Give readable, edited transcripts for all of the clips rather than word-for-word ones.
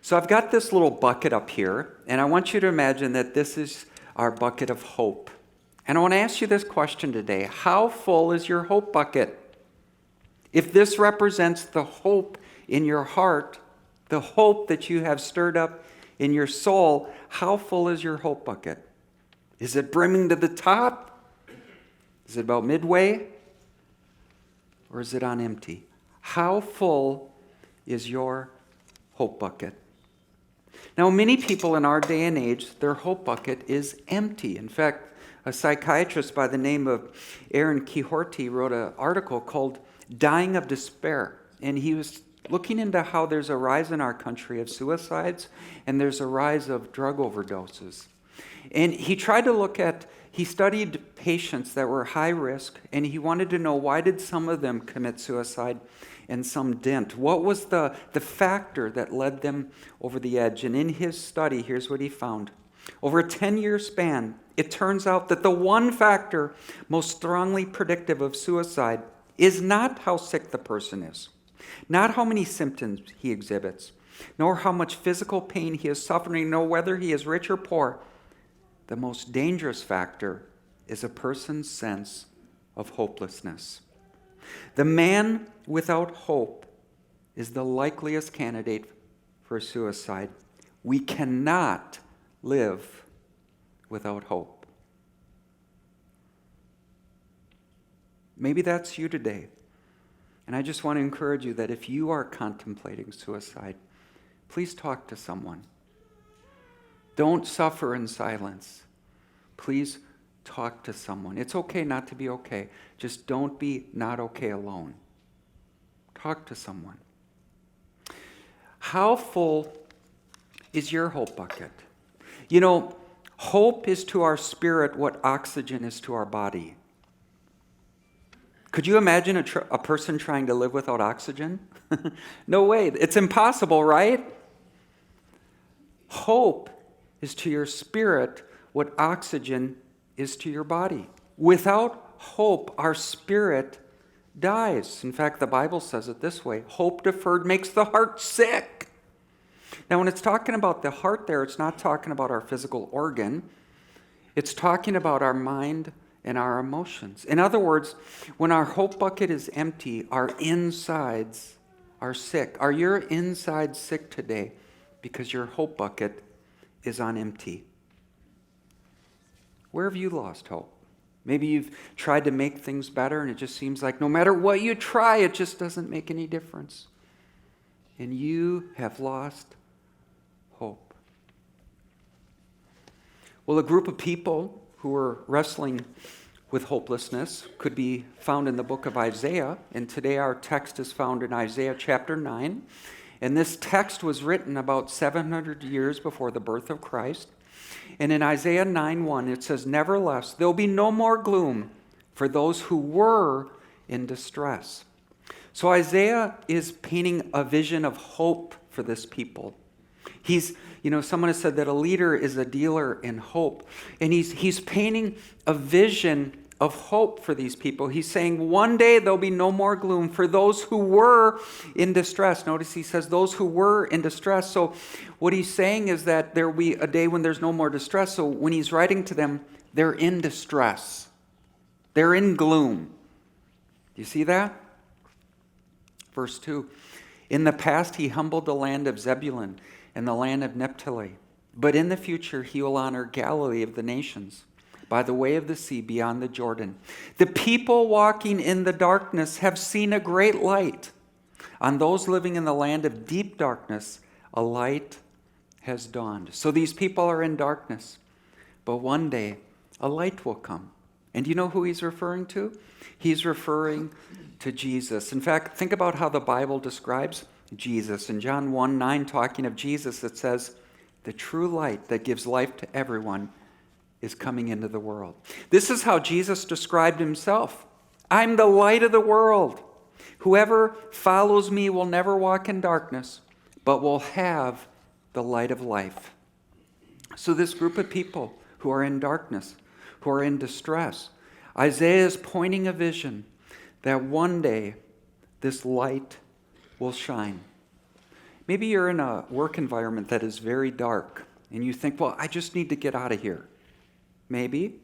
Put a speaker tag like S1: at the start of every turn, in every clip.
S1: So I've got this little bucket up here, and I want you to imagine that this is our bucket of hope. And I want to ask you this question today. How full is your hope bucket? If this represents the hope in your heart, the hope that you have stirred up in your soul, how full is your hope bucket? Is it brimming to the top? Is it about midway? Or is it on empty? How full is your hope bucket? Now, many people in our day and age, their hope bucket is empty. In fact, a psychiatrist by the name of Aaron Quixote wrote an article called Dying of Despair. And he was looking into how there's a rise in our country of suicides and there's a rise of drug overdoses. And he studied patients that were high risk, and he wanted to know why did some of them commit suicide and some didn't. What was the factor that led them over the edge? And in his study, here's what he found. Over a 10-year span, it turns out that the one factor most strongly predictive of suicide is not how sick the person is, not how many symptoms he exhibits, nor how much physical pain he is suffering, nor whether he is rich or poor. The most dangerous factor is a person's sense of hopelessness. The man without hope is the likeliest candidate for suicide. We cannot live without hope. Maybe that's you today. And I just want to encourage you that if you are contemplating suicide, please talk to someone. Don't suffer in silence. Please talk to someone. It's okay not to be okay. Just don't be not okay alone. Talk to someone. How full is your hope bucket? You know, hope is to our spirit what oxygen is to our body. Could you imagine a person trying to live without oxygen? No way. It's impossible, right? Hope is to your spirit what oxygen is to your body. Without hope, our spirit dies. In fact, the Bible says it this way: hope deferred makes the heart sick. Now, when it's talking about the heart there, it's not talking about our physical organ. It's talking about our mind and our emotions. In other words, when our hope bucket is empty, our insides are sick. Are your insides sick today because your hope bucket is on empty? Where have you lost hope? Maybe you've tried to make things better and it just seems like no matter what you try, it just doesn't make any difference. And you have lost hope. Well, a group of people who are wrestling with hopelessness could be found in the book of Isaiah. And today our text is found in Isaiah chapter 9. And this text was written about 700 years before the birth of Christ. And in Isaiah 9:1, it says, "Nevertheless, there'll be no more gloom for those who were in distress." So Isaiah is painting a vision of hope for this people. Someone has said that a leader is a dealer in hope. And he's painting a vision of hope for these people. He's saying one day there'll be no more gloom for those who were in distress. Notice he says those who were in distress. So what he's saying is that there will be a day when there's no more distress. So when he's writing to them, they're in distress. They're in gloom. Do you see that? Verse 2. "In the past he humbled the land of Zebulun and the land of Naphtali. But in the future he will honor Galilee of the nations, by the way of the sea beyond the Jordan. The people walking in the darkness have seen a great light. On those living in the land of deep darkness, a light has dawned." So these people are in darkness. But one day, a light will come. And do you know who he's referring to? He's referring to Jesus. In fact, think about how the Bible describes Jesus. In John 1:9, talking of Jesus, it says, "The true light that gives life to everyone is coming into the world." This is how Jesus described himself. "I'm the light of the world. Whoever follows me will never walk in darkness, but will have the light of life." So this group of people who are in darkness, who are in distress, Isaiah is pointing a vision that one day this light will shine. Maybe you're in a work environment that is very dark, and you think, well, I just need to get out of here. Maybe.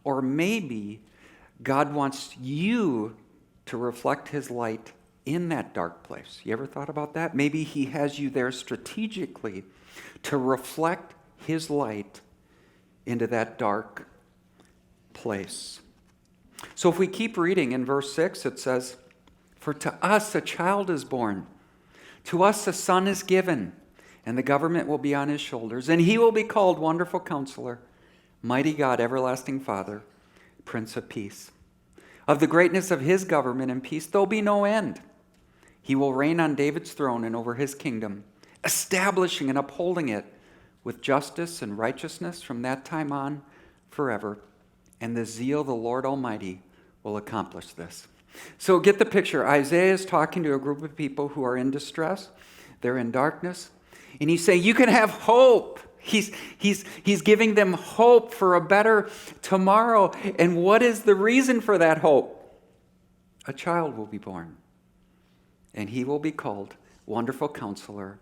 S1: Or maybe God wants you to reflect his light in that dark place. You ever thought about that? Maybe he has you there strategically to reflect his light into that dark place. So if we keep reading in verse 6, it says, "For to us a child is born, to us a son is given, and the government will be on his shoulders, and he will be called Wonderful Counselor, Mighty God, Everlasting Father, Prince of Peace. Of the greatness of his government and peace there'll be no end. He will reign on David's throne and over his kingdom, establishing and upholding it with justice and righteousness from that time on forever. And the zeal of the Lord Almighty will accomplish this." So get the picture. Isaiah is talking to a group of people who are in distress. They're in darkness. And he's saying, you can have hope. He's giving them hope for a better tomorrow. And what is the reason for that hope? A child will be born. And he will be called Wonderful Counselor,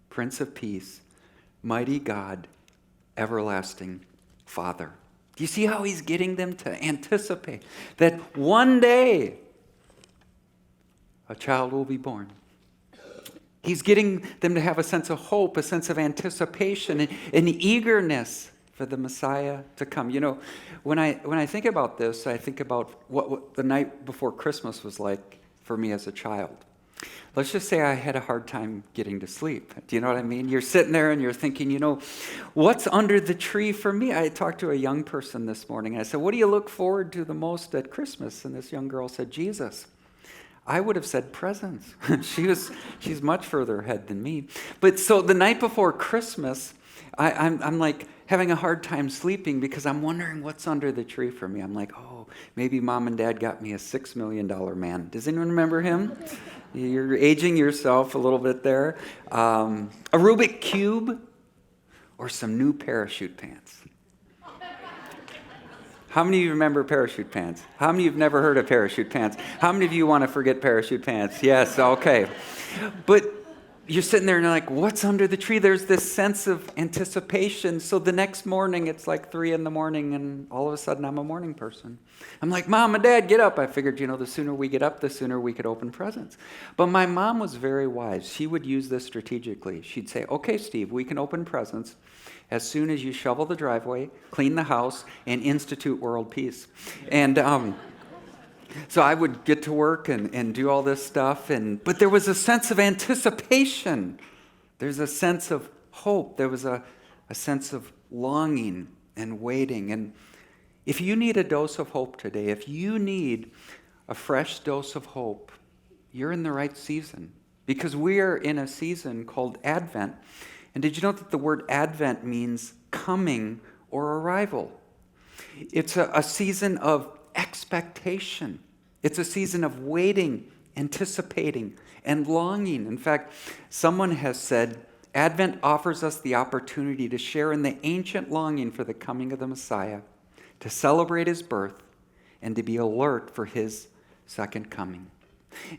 S1: Prince of Peace, Mighty God, Everlasting Father. Do you see how he's getting them to anticipate that one day a child will be born? He's getting them to have a sense of hope, a sense of anticipation, and an eagerness for the Messiah to come. You know, when I think about this, I think about what the night before Christmas was like for me as a child. Let's just say I had a hard time getting to sleep. Do you know what I mean? You're sitting there and you're thinking, what's under the tree for me? I talked to a young person this morning. I said, what do you look forward to the most at Christmas? And this young girl said, Jesus. I would have said presents. She's much further ahead than me. But so the night before Christmas, I'm like having a hard time sleeping because I'm wondering what's under the tree for me. I'm like, oh, maybe mom and dad got me a $6 million man. Does anyone remember him? You're aging yourself a little bit there. A Rubik Cube or some new parachute pants. How many of you remember parachute pants? How many of you have never heard of parachute pants? How many of you want to forget parachute pants? Yes, okay. But you're sitting there and you're like, what's under the tree? There's this sense of anticipation. So the next morning, it's like 3 a.m, and all of a sudden I'm a morning person. I'm like, Mom and Dad, get up. I figured, the sooner we get up, the sooner we could open presents. But my mom was very wise. She would use this strategically. She'd say, okay, Steve, we can open presents as soon as you shovel the driveway, clean the house, and institute world peace. And so I would get to work and do all this stuff, but there was a sense of anticipation. There's a sense of hope. There was a sense of longing and waiting. And if you need a dose of hope today, if you need a fresh dose of hope, you're in the right season. Because we are in a season called Advent. And did you know that the word Advent means coming or arrival? It's a season of expectation. It's a season of waiting, anticipating, and longing. In fact, someone has said, Advent offers us the opportunity to share in the ancient longing for the coming of the Messiah, to celebrate his birth, and to be alert for his second coming.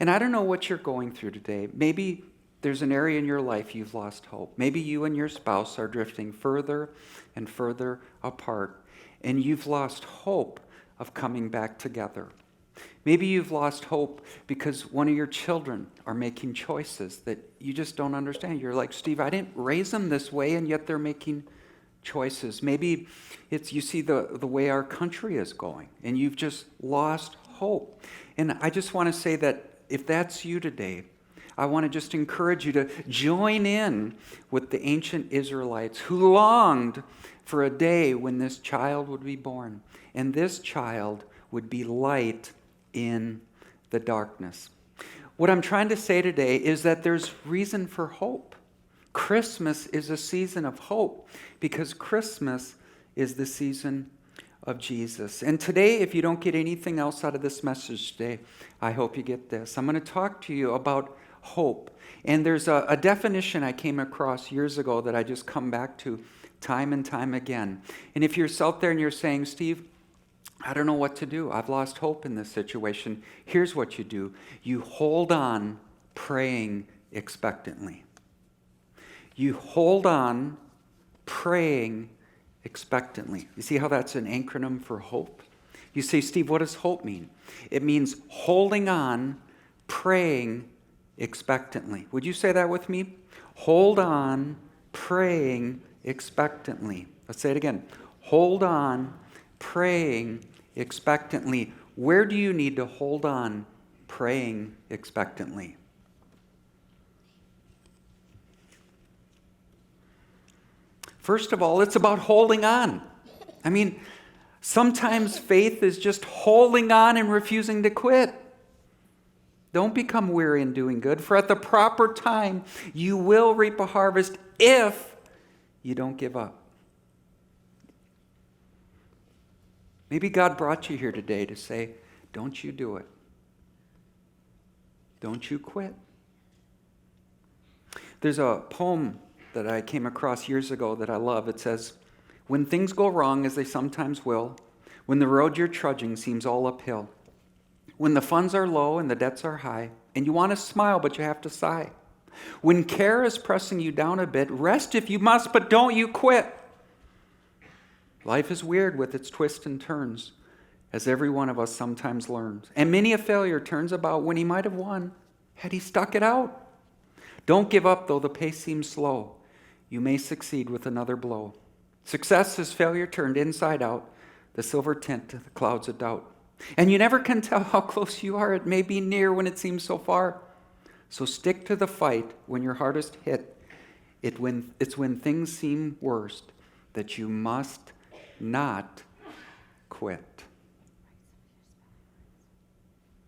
S1: And I don't know what you're going through today. Maybe there's an area in your life you've lost hope. Maybe you and your spouse are drifting further and further apart, and you've lost hope of coming back together. Maybe you've lost hope because one of your children are making choices that you just don't understand. You're like, Steve, I didn't raise them this way, and yet they're making choices. Maybe it's you see the way our country is going, and you've just lost hope. And I just want to say that if that's you today, I want to just encourage you to join in with the ancient Israelites who longed for a day when this child would be born. And this child would be light in the darkness. What I'm trying to say today is that there's reason for hope. Christmas is a season of hope because Christmas is the season of Jesus. And today, if you don't get anything else out of this message today, I hope you get this. I'm going to talk to you about hope. And there's a definition I came across years ago that I just come back to time and time again. And if you're out there and you're saying, Steve, I don't know what to do. I've lost hope in this situation. Here's what you do. You hold on praying expectantly. You hold on, praying expectantly. You see how that's an acronym for hope? You say, Steve, what does hope mean? It means holding on, praying expectantly. Would you say that with me? Hold on, praying expectantly. Let's say it again. Hold on, praying expectantly. Where do you need to hold on, praying expectantly? First of all, it's about holding on. I mean, sometimes faith is just holding on and refusing to quit. Don't become weary in doing good, for at the proper time you will reap a harvest if you don't give up. Maybe God brought you here today to say, don't you do it. Don't you quit. There's a poem that I came across years ago that I love. It says, when things go wrong, as they sometimes will, when the road you're trudging seems all uphill, when the funds are low and the debts are high, and you want to smile but you have to sigh, when care is pressing you down a bit, rest if you must, but don't you quit. Life is weird with its twists and turns, as every one of us sometimes learns. And many a failure turns about when he might have won had he stuck it out. Don't give up though the pace seems slow. You may succeed with another blow. Success is failure turned inside out, the silver tint to the clouds of doubt. And you never can tell how close you are. It may be near when it seems so far. So stick to the fight when you're hardest hit. It's when things seem worst that you must not quit.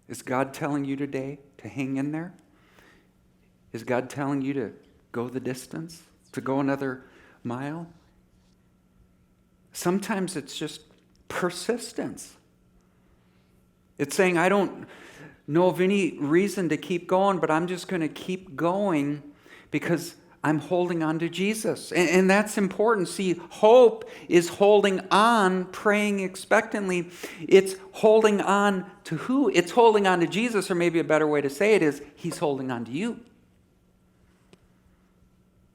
S1: Is God telling you today to hang in there? Is God telling you to go the distance? To go another mile? Sometimes it's just persistence. It's saying, I don't know of any reason to keep going, but I'm just going to keep going because I'm holding on to Jesus. And that's important. See, hope is holding on, praying expectantly. It's holding on to who? It's holding on to Jesus, or maybe a better way to say it is, he's holding on to you.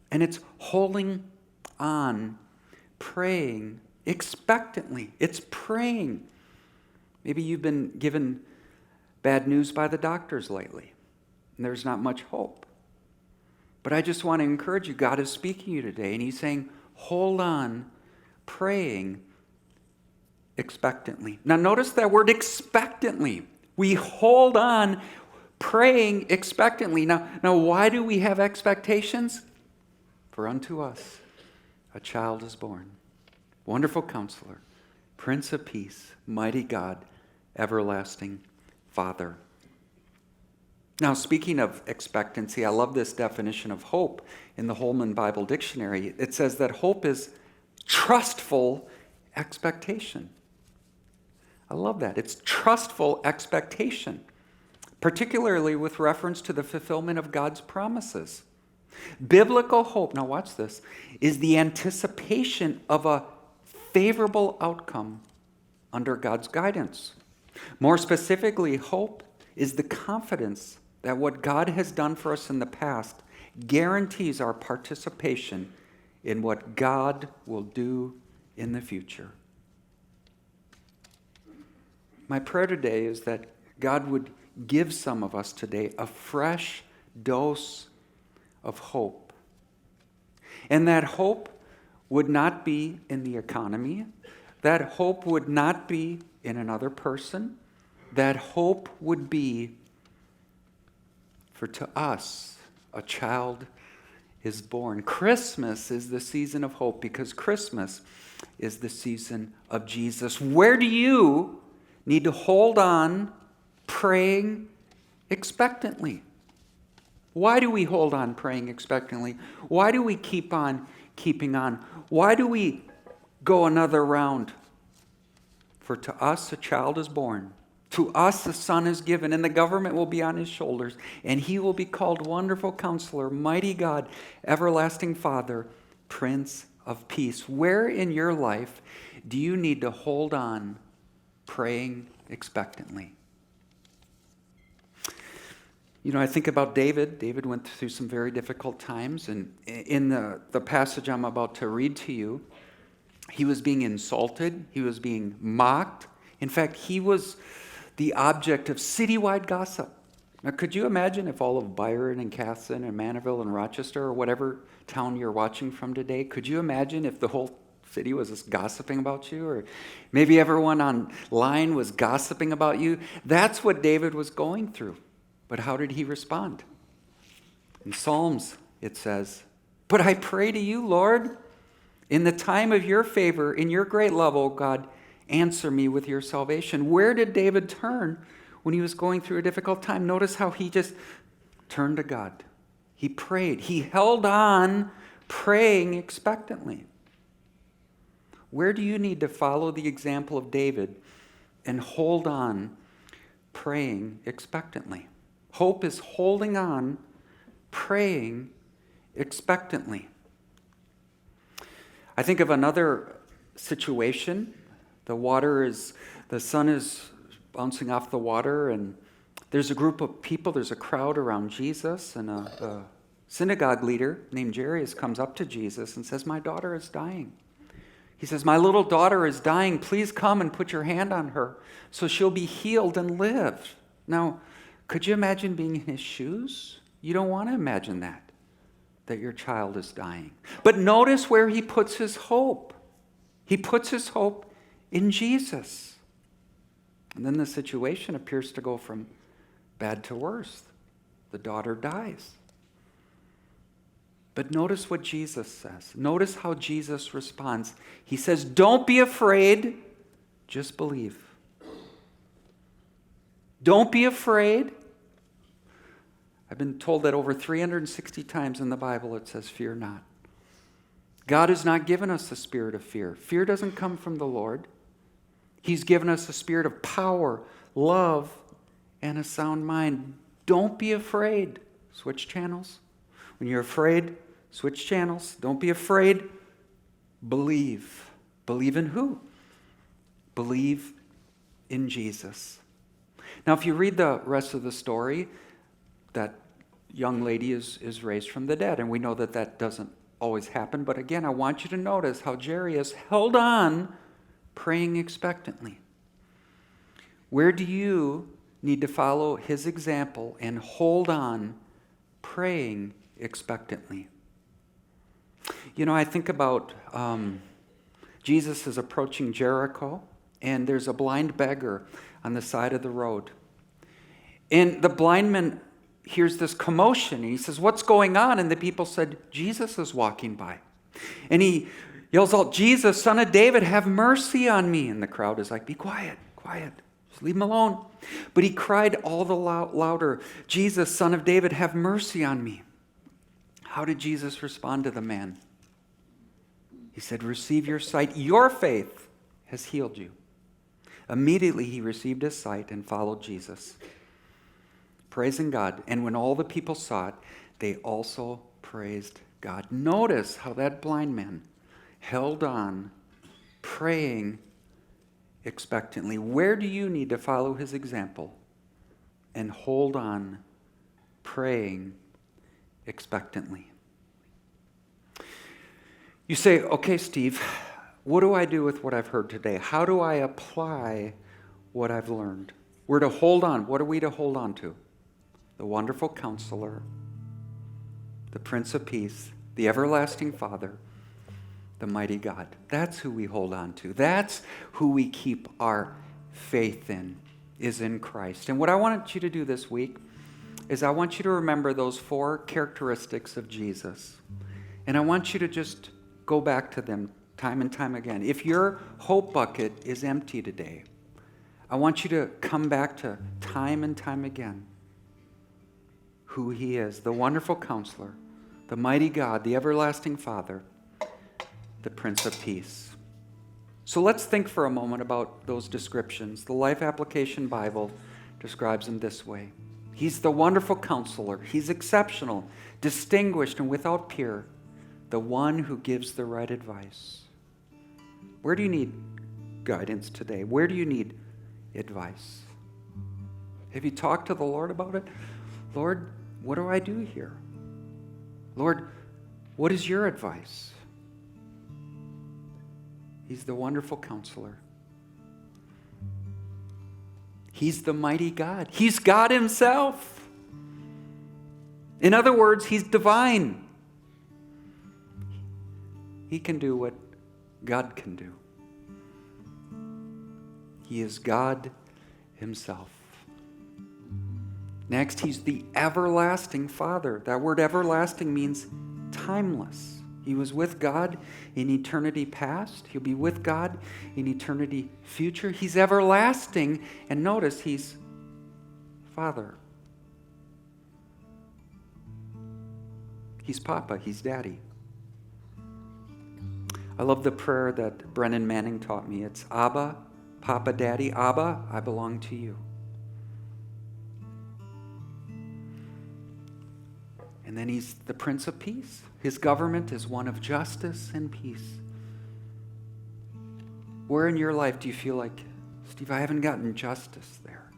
S1: And it's holding on, praying expectantly. It's praying. Maybe you've been given bad news by the doctors lately, and there's not much hope. But I just want to encourage you, God is speaking to you today, and he's saying, hold on, praying expectantly. Now notice that word expectantly. We hold on, praying expectantly. Now why do we have expectations? For unto us a child is born. Wonderful Counselor, Prince of Peace, Mighty God, Everlasting Father. Now, speaking of expectancy, I love this definition of hope in the Holman Bible Dictionary. It says that hope is trustful expectation. I love that. It's trustful expectation, particularly with reference to the fulfillment of God's promises. Biblical hope, now watch this, is the anticipation of a favorable outcome under God's guidance. More specifically, hope is the confidence that what God has done for us in the past guarantees our participation in what God will do in the future. My prayer today is that God would give some of us today a fresh dose of hope. And that hope would not be in the economy. That hope would not be in another person. That hope would be for to us a child is born. Christmas is the season of hope because Christmas is the season of Jesus. Where do you need to hold on, praying expectantly? Why do we hold on praying expectantly? Why do we keep on keeping on? Why do we go another round? For to us a child is born. To us a son is given, and the government will be on his shoulders, and he will be called Wonderful Counselor, Mighty God, Everlasting Father, Prince of Peace. Where in your life do you need to hold on, praying expectantly? I think about David. David went through some very difficult times, and in the passage I'm about to read to you, he was being insulted, he was being mocked. In fact, he was the object of citywide gossip. Now, could you imagine if all of Byron and Casson and Manorville and Rochester or whatever town you're watching from today, could you imagine if the whole city was just gossiping about you? Or maybe everyone online was gossiping about you? That's what David was going through. But how did he respond? In Psalms, it says, "But I pray to you, Lord, in the time of your favor, in your great love, O God, answer me with your salvation." Where did David turn when he was going through a difficult time? Notice how he just turned to God. He prayed. He held on, praying expectantly. Where do you need to follow the example of David and hold on, praying expectantly? Hope is holding on, praying expectantly. I think of another situation. The sun is bouncing off the water, and there's a group of people, there's a crowd around Jesus, and a synagogue leader named Jairus comes up to Jesus and says, "My daughter is dying." He says, "My little daughter is dying. Please come and put your hand on her so she'll be healed and live." Now, could you imagine being in his shoes? You don't want to imagine that your child is dying. But notice where he puts his hope. He puts his hope in Jesus. And then the situation appears to go from bad to worse. The daughter dies. But notice what Jesus says. Notice how Jesus responds. He says, "Don't be afraid, just believe." Don't be afraid. I've been told that over 360 times in the Bible it says, "Fear not." God has not given us the spirit of fear. Fear doesn't come from the Lord. He's given us a spirit of power, love, and a sound mind. Don't be afraid. Switch channels. When you're afraid, switch channels. Don't be afraid. Believe. Believe in who? Believe in Jesus. Now, if you read the rest of the story, that young lady is raised from the dead, and we know that doesn't always happen. But again, I want you to notice how Jairus held on, praying expectantly. Where do you need to follow his example and hold on, praying expectantly? I think about Jesus is approaching Jericho, and there's a blind beggar on the side of the road. And the blind man hears this commotion, and he says, "What's going on?" And the people said, "Jesus is walking by." And he yells out, "Jesus, Son of David, have mercy on me." And the crowd is like, "Be quiet, quiet. Just leave him alone." But he cried all the louder, "Jesus, Son of David, have mercy on me." How did Jesus respond to the man? He said, "Receive your sight. Your faith has healed you." Immediately he received his sight and followed Jesus, praising God. And when all the people saw it, they also praised God. Notice how that blind man held on, praying expectantly. Where do you need to follow his example and hold on, praying expectantly? You say, "Okay, Steve, what do I do with what I've heard today? How do I apply what I've learned?" We're to hold on. What are we to hold on to? The wonderful Counselor, the Prince of Peace, the everlasting Father, the mighty God. That's who we hold on to. That's who we keep our faith in, is in Christ. And what I want you to do this week is I want you to remember those 4 characteristics of Jesus. And I want you to just go back to them time and time again. If your hope bucket is empty today, I want you to come back to time and time again who he is, the wonderful Counselor, the mighty God, the everlasting Father, the Prince of Peace. So let's think for a moment about those descriptions. The Life Application Bible describes him this way. He's the wonderful Counselor. He's exceptional, distinguished, and without peer, the one who gives the right advice. Where do you need guidance today? Where do you need advice? Have you talked to the Lord about it? Lord, what do I do here? Lord, what is your advice? He's the wonderful counselor. He's the mighty God. He's God himself. In other words, he's divine. He can do what God can do. He is God himself. Next, he's the everlasting Father. That word everlasting means timeless. He was with God in eternity past. He'll be with God in eternity future. He's everlasting. And notice, he's Father. He's Papa. He's Daddy. I love the prayer that Brennan Manning taught me. It's Abba, Papa, Daddy. Abba, I belong to you. And then he's the Prince of Peace. His government is one of justice and peace. Where in your life do you feel like, Steve, I haven't gotten justice there?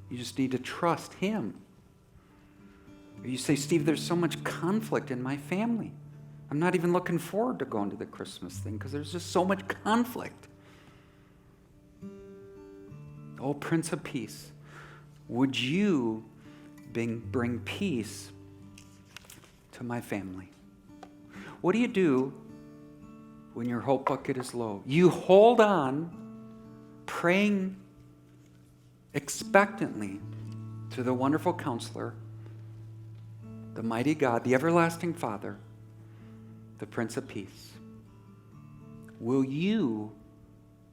S1: You just need to trust him. Or you say, Steve, there's so much conflict in my family. I'm not even looking forward to going to the Christmas thing because there's just so much conflict. Oh, Prince of Peace, would you bring peace to my family? What do you do when your hope bucket is low? You hold on, praying expectantly to the wonderful counselor, the mighty God, the everlasting Father, the Prince of Peace. Will you